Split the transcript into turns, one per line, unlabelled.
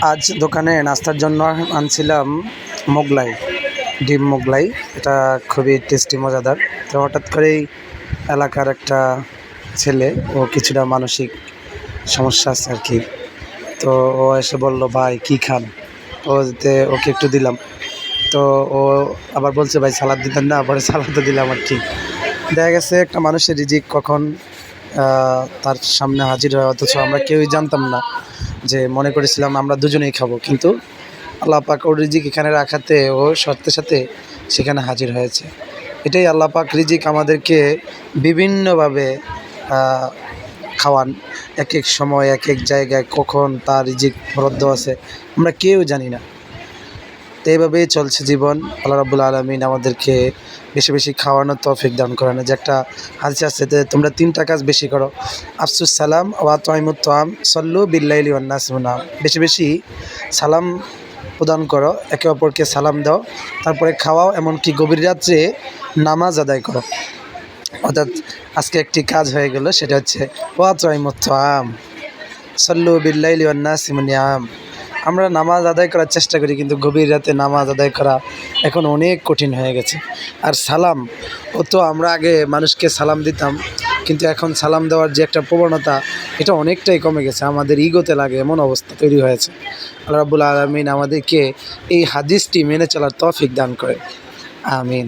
আজ দোকানে নাস্তার জন্য আনছিলাম মোগলাই, ডিম মোগলাই। এটা খুবই টেস্টি, মজাদার। তো হঠাৎ করেই এলাকার একটা ছেলে, ও কিছুটা মানসিক সমস্যা আছে আর কি। তো ও এসে বলল, ভাই কী খান? ওকে একটু দিলাম। তো ও আবার বলছে, ভাই সালাদ দিতেন না? পরে সালাদও দিলাম আর কি। দেখা গেছে একটা মানুষের রিজিক কখন তার সামনে হাজির হয়, অথচ আমরা কেউই জানতাম না। যে মনে করেছিলাম আমরা দুজনেই খাবো, কিন্তু আল্লাহ পাক ওর রিজিক এখানে রাখাতে ও সাথে সাথে সেখানে হাজির হয়েছে। এটাই আল্লাহ পাক রিজিক আমাদেরকে বিভিন্নভাবে খাওয়ান। এক এক সময় এক এক জায়গায় কখন তার রিজিক বরাদ্দ আছে আমরা কেউ জানি না। তো এইভাবেই চলছে জীবন। আল্লাহ রাব্বুল আলামিন আমাদেরকে বেশি বেশি খাওয়ানোর তৌফিক দান করেন। যে একটা হাদিস আছে যে তোমরা 3টা কাজ বেশি করো: আফসুস সালাম ওয়া আতঈমুত তাআম সাল্লু বিল্লাইলি ওয়ান নাস নিয়াম। বেশি বেশি সালাম প্রদান করো, একে অপরকে সালাম দাও, তারপরে খাওয়াও, এমনকি গভীর রাত্রে নামাজ আদায় করো। অর্থাৎ আজকে একটি কাজ হয়ে গেল, সেটা হচ্ছে ওয়া আতঈমুত তাআম সাল্লু বিল্লাইলি ওয়ান নাস নিয়াম। আমরা নামাজ আদায় করার চেষ্টা করি, কিন্তু গভীর রাতে নামাজ আদায় করা এখন অনেক কঠিন হয়ে গেছে। আর সালাম, আমরা আগে মানুষকে সালাম দিতাম, কিন্তু এখন সালাম দেওয়ার যে একটা প্রবণতা, এটা অনেকটাই কমে গেছে। আমাদের ইগোতে লাগে এমন অবস্থা তৈরি হয়েছে। আল্লাহ রাব্বুল আলামিন আমাদেরকে এই হাদিসটি মেনে চলার তৌফিক দান করে। আমিন।